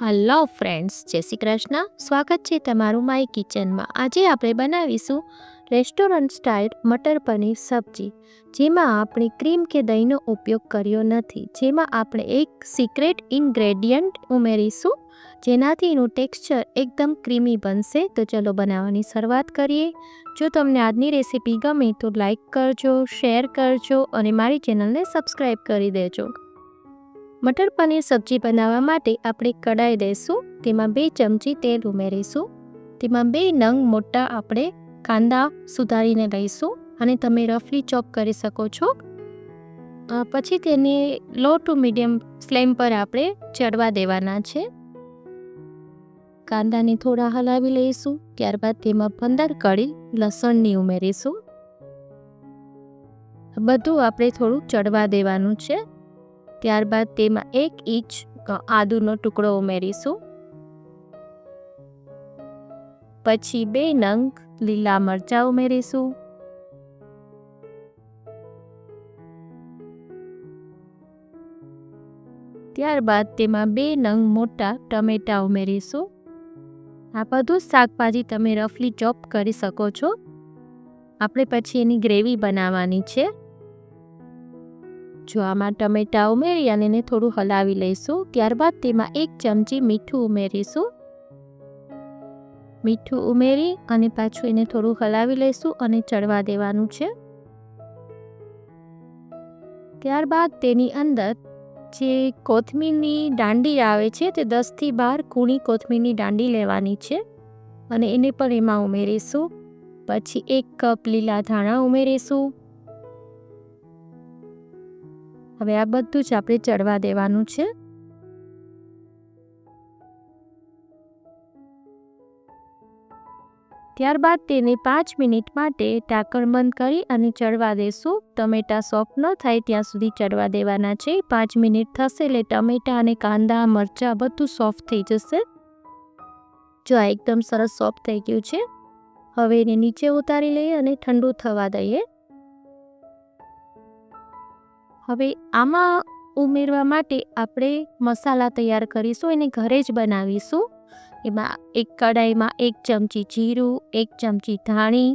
Hello friends, જય શ્રી કૃષ્ણ. સ્વાગત છે તમારું માય કિચનમાં. આજે આપણે બનાવીશું રેસ્ટોરન્ટ સ્ટાઇલ મટર પનીર સબ્જી, જેમાં આપણે ક્રીમ કે દહીંનો ઉપયોગ કર્યો નથી. જેમાં આપણે એક સિક્રેટ ઇન્ગ્રેડિયન્ટ ઉમેરીશું, જેનાથી એનું ટેક્સચર એકદમ ક્રીમી બનશે. તો ચલો બનાવવાની શરૂઆત કરીએ. જો તમને આજની રેસીપી ગમે તો લાઈક કરજો, શેર કરજો અને મારી ચેનલને સબસ્ક્રાઈબ કરી દેજો. મટર પનીર સબ્જી બનાવવા માટે આપણે કડાઈ લઈશું. તેમાં 2 ચમચી તેલ ઉમેરીશું. તેમાં 2 નંગ મોટા આપણે કાંદા સુધારીને લઈશું અને તમે રફલી ચોપ કરી શકો છો. પછી તેને લો ટુ મીડિયમ ફ્લેમ પર આપણે ચડવા દેવાના છે. કાંદાને થોડા હલાવી લઈશું. ત્યારબાદ તેમાં 15 કળી લસણની ઉમેરીશું. બધું આપણે થોડું ચડવા દેવાનું છે. ત્યારબાદ તેમાં 1 ઇંચ આદુનો ટુકડો ઉમેરીશું. પછી 2 નંગ લીલા મરચાં ઉમેરીશું. ત્યારબાદ તેમાં 2 નંગ મોટા ટમેટાં ઉમેરીશું. આ બધું શાકભાજી તમે રફલી ચોપ કરી શકો છો. આપણે પછી એની ગ્રેવી બનાવવાની છે. જો આમાં ટમેટાં ઉમેરી અને એને થોડું હલાવી લઈશું. ત્યારબાદ તેમાં 1 ચમચી મીઠું ઉમેરીશું. મીઠું ઉમેરી અને પાછું એને થોડું હલાવી લઈશું અને ચડવા દેવાનું છે. ત્યારબાદ તેની અંદર જે કોથમીરની દાંડી આવે છે તે 10 થી 12 કૂણી કોથમીરની દાંડી લેવાની છે અને એને પણ એમાં ઉમેરીશું. પછી 1 કપ લીલા ધાણા ઉમેરીશું. હવે આ બધું જ આપણે ચડવા દેવાનું છે. ત્યારબાદ તેને 5 મિનિટ માટે ઢાંકણ બંધ કરી અને ચડવા દેશું. ટમેટાં સોફ્ટ ન થાય ત્યાં સુધી ચડવા દેવાના છે. 5 મિનિટ થશે એટલે ટમેટાં અને કાંદા મરચાં બધું સોફ્ટ થઈ જશે. જો આ એકદમ સરસ સોફ્ટ થઈ ગયું છે. હવે એને નીચે ઉતારી લઈએ અને ઠંડુ થવા દઈએ. હવે આમાં ઉમેરવા માટે આપણે મસાલા તૈયાર કરીશું. એને ઘરે જ બનાવીશું. એમાં એક કડાઈમાં 1 ચમચી જીરું, 1 ચમચી ધાણી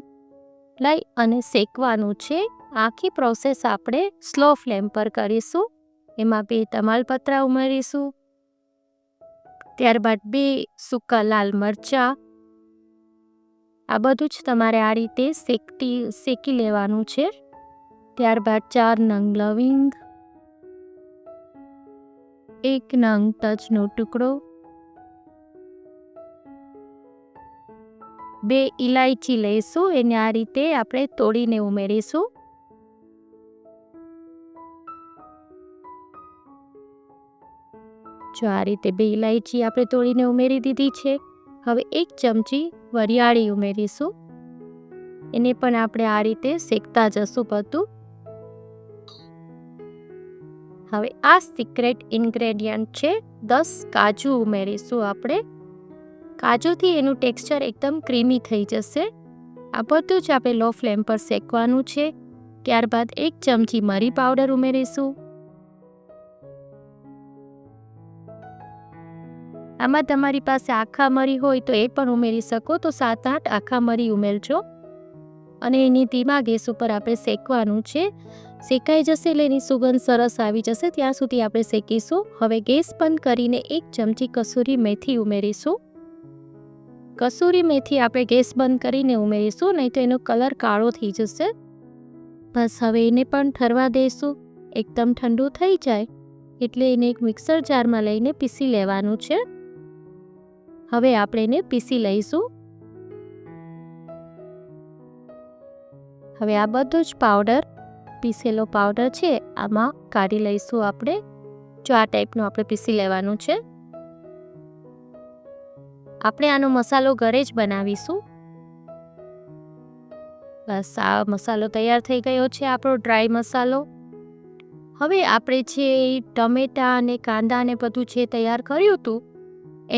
લઈ અને શેકવાનું છે. આખી પ્રોસેસ આપણે સ્લો ફ્લેમ પર કરીશું. એમાં 2 તમાલપત્રા ઉમેરીશું. ત્યારબાદ 2 સૂકા લાલ મરચાં. આ બધું જ તમારે આ રીતે શેકી લેવાનું છે. ત્યારબાદ 4 નંગ લવિંગ, 1 નંગ તજનો ટુકડો, 2 ઇલાયચી લઈશું. એને આ રીતે આપણે તોડીને ઉમેરીશું. જો આ રીતે 2 ઇલાયચી આપણે તોડીને ઉમેરી દીધી છે. હવે 1 ચમચી વરિયાળી ઉમેરીશું. એને પણ આપણે આ રીતે શેકતા જશું બધું. હવે આ સિક્રેટ ઇન્ગ્રેડિયન્ટ છે. 10 કાજુ ઉમેરીશું આપણે. કાજુથી એનું ટેક્સચર એકદમ ક્રીમી થઈ જશે. આ બધું જ આપણે લો ફ્લેમ પર શેકવાનું છે. ત્યારબાદ 1 ચમચી મરી પાવડર ઉમેરીશું. આમાં તમારી પાસે આખા મરી હોય તો એ પણ ઉમેરી શકો. તો 7-8 આખા મરી ઉમેરજો અને એની ધીમા ગેસ ઉપર આપણે શેકવાનું છે. શેકાઈ જશે એટલે એની સુગંધ સરસ આવી જશે ત્યાં સુધી આપણે શેકીશું. હવે ગેસ બંધ કરીને 1 ચમચી કસૂરી મેથી ઉમેરીશું. કસૂરી મેથી આપણે ગેસ બંધ કરીને ઉમેરીશું, નહીં તો એનો કલર કાળો થઈ જશે. બસ હવે એને પણ ઠરવા દઈશું. એકદમ ઠંડુ થઈ જાય એટલે એને એક મિક્સર જારમાં લઈને પીસી લેવાનું છે. હવે આપણે એને પીસી લઈશું. હવે આ બધો જ પાવડર, પીસેલો પાવડર છે, આમાં કાઢી લઈશું આપણે. જો આ ટાઈપનું આપણે પીસી લેવાનું છે. આપણે આનો મસાલો ઘરે જ બનાવીશું. બસ આ મસાલો તૈયાર થઈ ગયો છે, આપણો ડ્રાય મસાલો. હવે આપણે જે ટમેટાં અને કાંદા ને બધું જે તૈયાર કર્યું હતું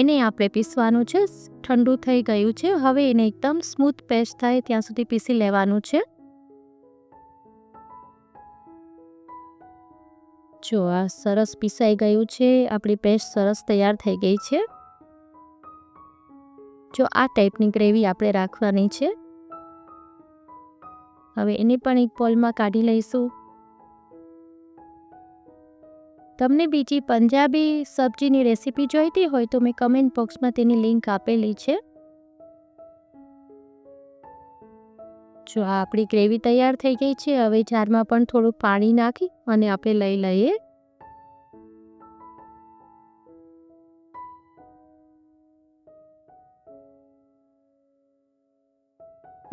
એને આપણે પીસવાનું છે. ઠંડુ થઈ ગયું છે. હવે એને એકદમ સ્મૂથ પેસ્ટ થાય ત્યાં સુધી પીસી લેવાનું છે. જો આ સરસ પીસાઈ ગયું છે. આપણી પેસ્ટ સરસ તૈયાર થઈ ગઈ છે. જો આ ટાઈપની ગ્રેવી આપણે રાખવાની છે. હવે એને પણ એક બોલમાં કાઢી લઈશું. તમને બીજી પંજાબી સબ્જીની રેસીપી જોઈતી હોય તો મેં કમેન્ટ બોક્સમાં તેની લિંક આપેલી છે. જો આ આપણી ગ્રેવી તૈયાર થઈ ગઈ છે. હવે જારમાં પણ થોડું પાણી નાખી અને આપણે લઈ લઈએ.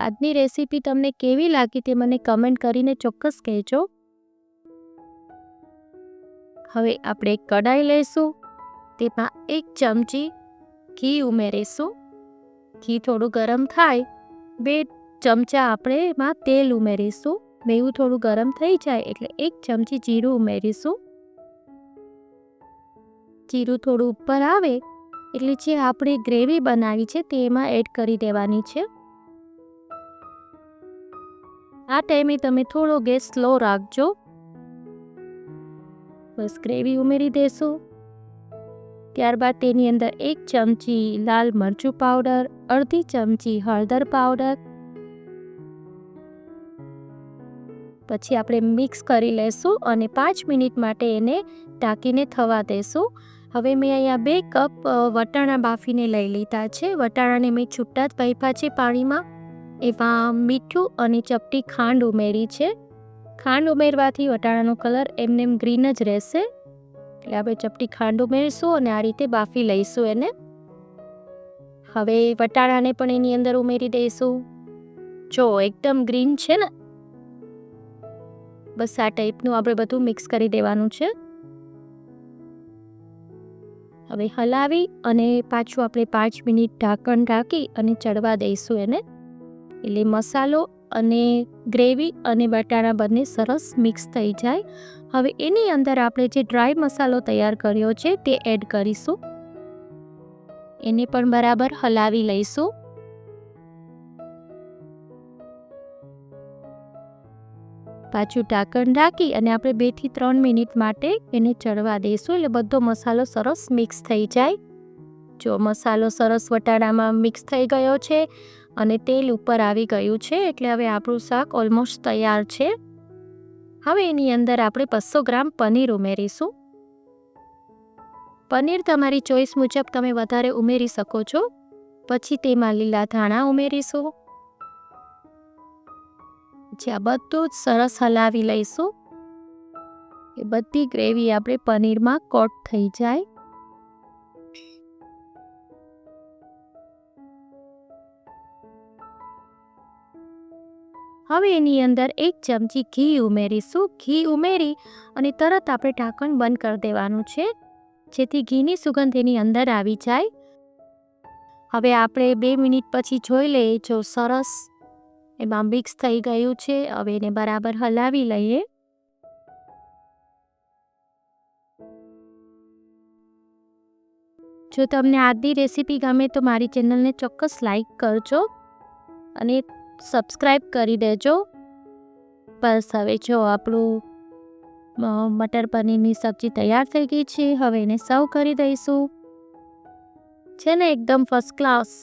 આજની રેસીપી તમને કેવી લાગી તે મને કમેન્ટ કરીને ચોક્કસ કહેજો. હવે આપણે કઢાઈ લઈશું. તેમાં 1 ચમચી ઘી ઉમેરીશું. ઘી થોડું ગરમ થાય 2 ચમચા આપણે એમાં તેલ ઉમેરીશું. બેવું થોડું ગરમ થઈ જાય એટલે 1 ચમચી જીરું ઉમેરીશું. જીરું થોડું ઉપર આવે એટલે જે આપણે ગ્રેવી બનાવી છે તેમાં એડ કરી દેવાની છે. આ ટાઈમે તમે થોડો ગેસ સ્લો રાખજો. બસ ગ્રેવી ઉમેરી દેશું. ત્યારબાદ તેની અંદર 1 ચમચી લાલ મરચું પાવડર, અડધી ચમચી હળદર પાવડર, પછી આપણે મિક્સ કરી લેશું અને 5 મિનિટ માટે એને ઢાંકીને થવા દેશું. હવે મેં અહીંયા 2 કપ વટાણા બાફીને લઈ લીધા છે. વટાણાને મેં છૂટા જ બાફ્યા છે પાણીમાં. એમાં મીઠું અને ચપટી ખાંડ ઉમેરી છે. ખાંડ ઉમેરવાથી વટાણાનો કલર એમને ગ્રીન જ રહેશે. એટલે આપણે ચપટી ખાંડ ઉમેરીશું અને આ રીતે બાફી લઈશું એને. હવે વટાણાને પણ એની અંદર ઉમેરી દઈશું. જો એકદમ ગ્રીન છે ને, બસ આ ટાઈપનું આપણે બધું મિક્સ કરી દેવાનું છે. હવે હલાવી અને પાછું આપણે 5 મિનિટ ઢાંકણ ઢાંકી અને ચડવા દઈશું એને. એટલે મસાલો અને ગ્રેવી અને બટાણા બંને સરસ મિક્સ થઈ જાય. હવે એની અંદર આપણે જે ડ્રાય મસાલો તૈયાર કર્યો છે તે એડ કરીશું. એને પણ બરાબર હલાવી લઈશું. પાછું ઢાંકણ ઢાંકી અને આપણે 2 થી 3 મિનિટ માટે એને ચડવા દઈશું. એટલે બધો મસાલો સરસ મિક્સ થઈ જાય. જો મસાલો સરસ વટાણામાં મિક્સ થઈ ગયો છે અને તેલ ઉપર આવી ગયું છે એટલે હવે આપણું શાક ઓલમોસ્ટ તૈયાર છે. હવે એની અંદર આપણે 200 ગ્રામ પનીર ઉમેરીશું. પનીર તમારી ચોઈસ મુજબ તમે વધારે ઉમેરી શકો છો. પછી તેમાં લીલા ધાણા ઉમેરીશું. પછી આ બધું જ સરસ હલાવી લઈશું. એ બધી ગ્રેવી આપણે પનીરમાં કોટ થઈ જાય. હવે એની અંદર 1 ચમચી ઘી ઉમેરીશું. ઘી ઉમેરી અને તરત આપણે ઢાંકણ બંધ કરી દેવાનું છે, જેથી ઘીની સુગંધ એની અંદર આવી જાય. હવે આપણે 2 મિનિટ પછી જોઈ લઈએ. જો સરસ એમાં મિક્સ થઈ ગયું છે. હવે એને બરાબર હલાવી લઈએ. જો તમને આજની રેસીપી ગમે તો મારી ચેનલને ચોક્કસ લાઈક કરજો અને સબસ્ક્રાઈબ કરી દેજો. બસ હવે જો આપણું મટર પનીરની સબ્જી તૈયાર થઈ ગઈ છે. હવે એને સર્વ કરી દઈશું. છે ને એકદમ ફર્સ્ટ ક્લાસ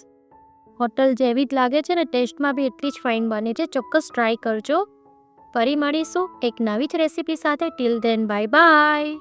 હોટલ જેવી જ લાગે છે ને, ટેસ્ટમાં બી એટલી જ ફાઇન બને છે. ચોક્કસ ટ્રાય કરજો. ફરી મળીશું એક નવી જ રેસીપી સાથે. Till then bye bye.